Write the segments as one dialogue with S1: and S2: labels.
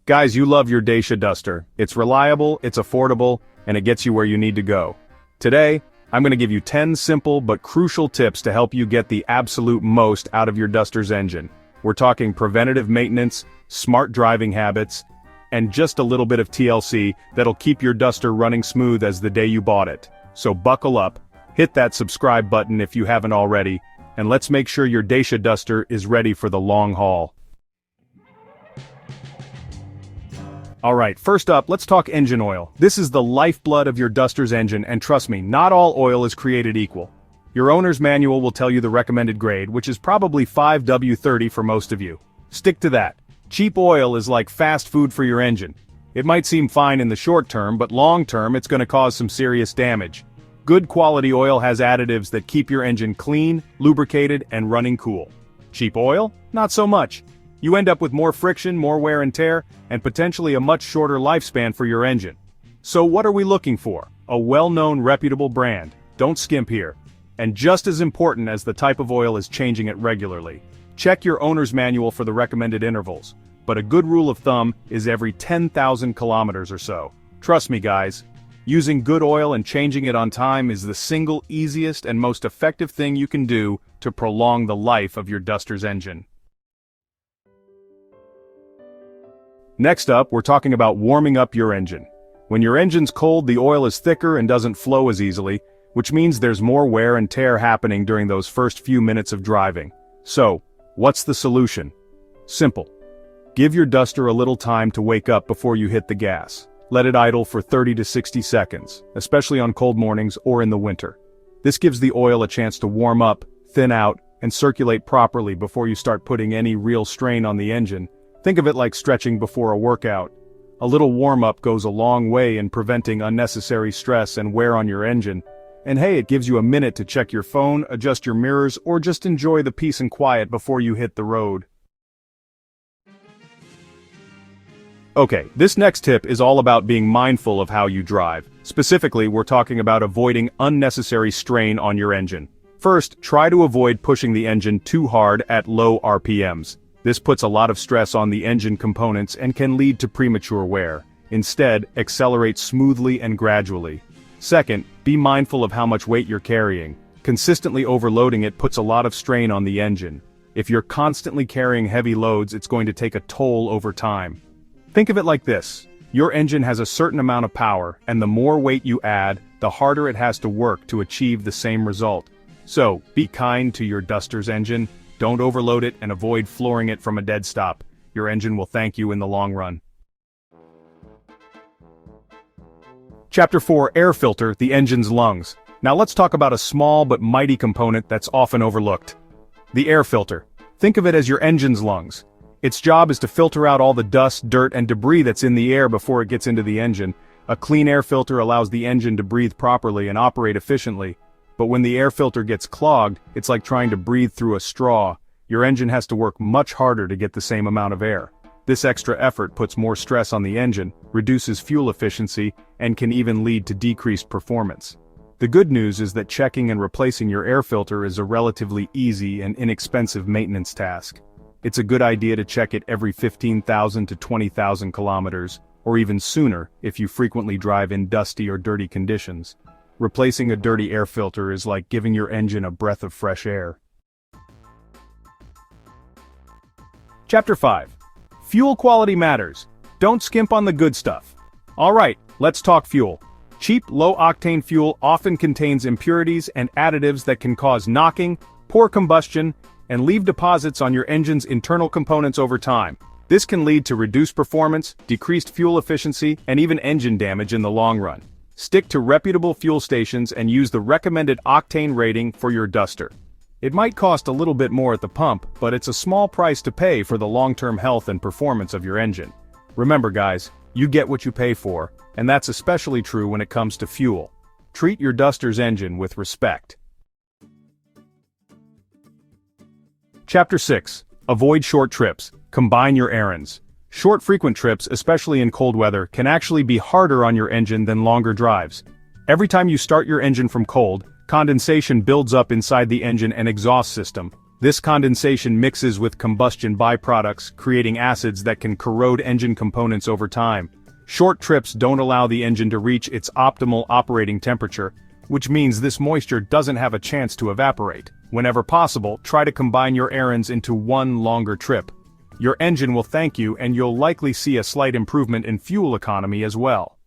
S1: Guys, you love your Dacia Duster. It's reliable, it's affordable, and it gets you where you need to go. Today, I'm going to give you 10 simple but crucial tips to help you get the absolute most out of your Duster's engine. We're talking preventative maintenance, smart driving habits, and just a little bit of TLC that'll keep your Duster running smooth as the day you bought it. So buckle up, hit that subscribe button if you haven't already, and let's make sure your Dacia Duster is ready for the long haul. Alright, first up, let's talk engine oil. This is the lifeblood of your Duster's engine, and trust me, not all oil is created equal. Your owner's manual will tell you the recommended grade, which is probably 5W30 for most of you. Stick to that. Cheap oil is like fast food for your engine. It might seem fine in the short term, but long term it's going to cause some serious damage. Good quality oil has additives that keep your engine clean, lubricated, and running cool. Cheap oil? Not so much. You end up with more friction, more wear and tear, and potentially a much shorter lifespan for your engine. So what are we looking for? A well-known, reputable brand. Don't skimp here. And just as important as the type of oil is changing it regularly. Check your owner's manual for the recommended intervals, but a good rule of thumb is every 10,000 kilometers or so. Trust me guys, using good oil and changing it on time is the single easiest and most effective thing you can do to prolong the life of your Duster's engine. Next up, we're talking about warming up your engine. When your engine's cold, the oil is thicker and doesn't flow as easily, which means there's more wear and tear happening during those first few minutes of driving. So, what's the solution? Simple. Give your Duster a little time to wake up before you hit the gas. Let it idle for 30 to 60 seconds, especially on cold mornings or in the winter. This gives the oil a chance to warm up, thin out, and circulate properly before you start putting any real strain on the engine. Think of it like stretching before a workout. A little warm-up goes a long way in preventing unnecessary stress and wear on your engine. And hey, it gives you a minute to check your phone, adjust your mirrors, or just enjoy the peace and quiet before you hit the road. Okay, this next tip is all about being mindful of how you drive. Specifically, we're talking about avoiding unnecessary strain on your engine. First, try to avoid pushing the engine too hard at low RPMs. This puts a lot of stress on the engine components and can lead to premature wear. Instead, accelerate smoothly and gradually. Second, be mindful of how much weight you're carrying. Consistently overloading it puts a lot of strain on the engine. If you're constantly carrying heavy loads, it's going to take a toll over time. Think of it like this. Your engine has a certain amount of power, and the more weight you add, the harder it has to work to achieve the same result. So, be kind to your Duster's engine. Don't overload it and avoid flooring it from a dead stop. Your engine will thank you in the long run. Chapter 4, Air Filter, the engine's lungs. Now let's talk about a small but mighty component that's often overlooked. The air filter. Think of it as your engine's lungs. Its job is to filter out all the dust, dirt, and debris that's in the air before it gets into the engine. A clean air filter allows the engine to breathe properly and operate efficiently. But when the air filter gets clogged, it's like trying to breathe through a straw. Your engine has to work much harder to get the same amount of air. This extra effort puts more stress on the engine, reduces fuel efficiency, and can even lead to decreased performance. The good news is that checking and replacing your air filter is a relatively easy and inexpensive maintenance task. It's a good idea to check it every 15,000 to 20,000 kilometers, or even sooner if you frequently drive in dusty or dirty conditions. Replacing a dirty air filter is like giving your engine a breath of fresh air. Chapter 5. Fuel quality matters. Don't skimp on the good stuff. Alright, let's talk fuel. Cheap, low-octane fuel often contains impurities and additives that can cause knocking, poor combustion, and leave deposits on your engine's internal components over time. This can lead to reduced performance, decreased fuel efficiency, and even engine damage in the long run. Stick to reputable fuel stations and use the recommended octane rating for your Duster. It might cost a little bit more at the pump, but it's a small price to pay for the long-term health and performance of your engine. Remember guys, you get what you pay for, and that's especially true when it comes to fuel. Treat your Duster's engine with respect. Chapter 6. Avoid short trips. Combine your errands. Short frequent trips, especially in cold weather, can actually be harder on your engine than longer drives. Every time you start your engine from cold, condensation builds up inside the engine and exhaust system. This condensation mixes with combustion byproducts, creating acids that can corrode engine components over time. Short trips don't allow the engine to reach its optimal operating temperature, which means this moisture doesn't have a chance to evaporate. Whenever possible, try to combine your errands into one longer trip. Your engine will thank you, and you'll likely see a slight improvement in fuel economy as well.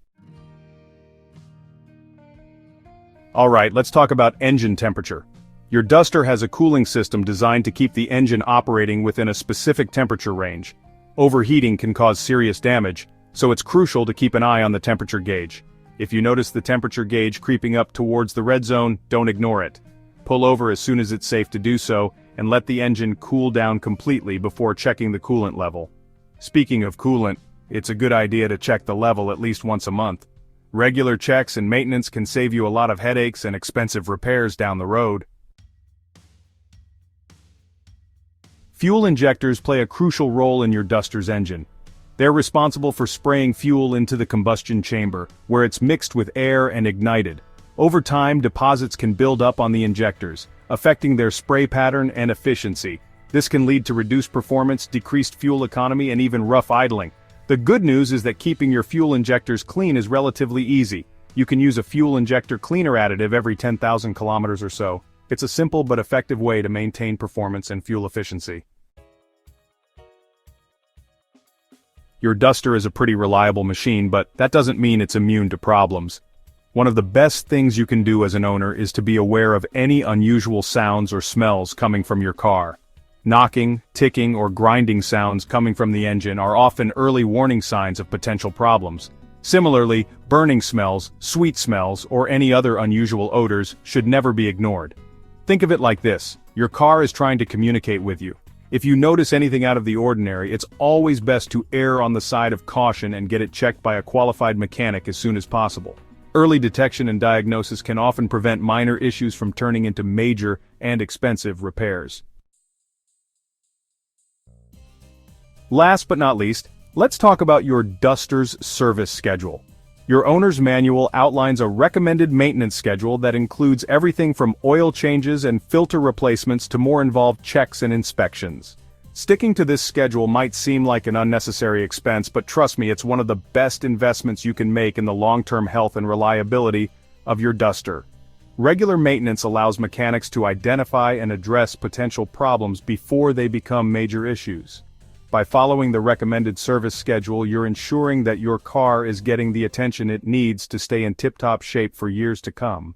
S1: Alright, let's talk about engine temperature. Your Duster has a cooling system designed to keep the engine operating within a specific temperature range. Overheating can cause serious damage, so it's crucial to keep an eye on the temperature gauge. If you notice the temperature gauge creeping up towards the red zone, don't ignore it. Pull over as soon as it's safe to do so, and let the engine cool down completely before checking the coolant level. Speaking of coolant, it's a good idea to check the level at least once a month. Regular checks and maintenance can save you a lot of headaches and expensive repairs down the road. Fuel injectors play a crucial role in your Duster's engine. They're responsible for spraying fuel into the combustion chamber, where it's mixed with air and ignited. Over time, deposits can build up on the injectors, affecting their spray pattern and efficiency. This can lead to reduced performance, decreased fuel economy, and even rough idling. The good news is that keeping your fuel injectors clean is relatively easy. You can use a fuel injector cleaner additive every 10,000 kilometers or so. It's a simple but effective way to maintain performance and fuel efficiency. Your Duster is a pretty reliable machine, but that doesn't mean it's immune to problems. One of the best things you can do as an owner is to be aware of any unusual sounds or smells coming from your car. Knocking, ticking, or grinding sounds coming from the engine are often early warning signs of potential problems. Similarly, burning smells, sweet smells, or any other unusual odors should never be ignored. Think of it like this: your car is trying to communicate with you. If you notice anything out of the ordinary, it's always best to err on the side of caution and get it checked by a qualified mechanic as soon as possible. Early detection and diagnosis can often prevent minor issues from turning into major and expensive repairs. Last but not least, let's talk about your Duster's service schedule. Your owner's manual outlines a recommended maintenance schedule that includes everything from oil changes and filter replacements to more involved checks and inspections. Sticking to this schedule might seem like an unnecessary expense, but trust me, it's one of the best investments you can make in the long-term health and reliability of your Duster. Regular maintenance allows mechanics to identify and address potential problems before they become major issues. By following the recommended service schedule, you're ensuring that your car is getting the attention it needs to stay in tip-top shape for years to come.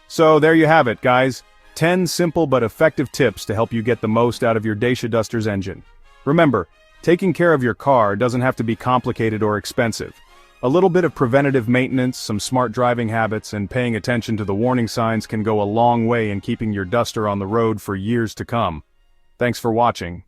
S1: So there you have it, guys. 10 simple but effective tips to help you get the most out of your Dacia Duster's engine. Remember, taking care of your car doesn't have to be complicated or expensive. A little bit of preventative maintenance, some smart driving habits, and paying attention to the warning signs can go a long way in keeping your Duster on the road for years to come. Thanks for watching.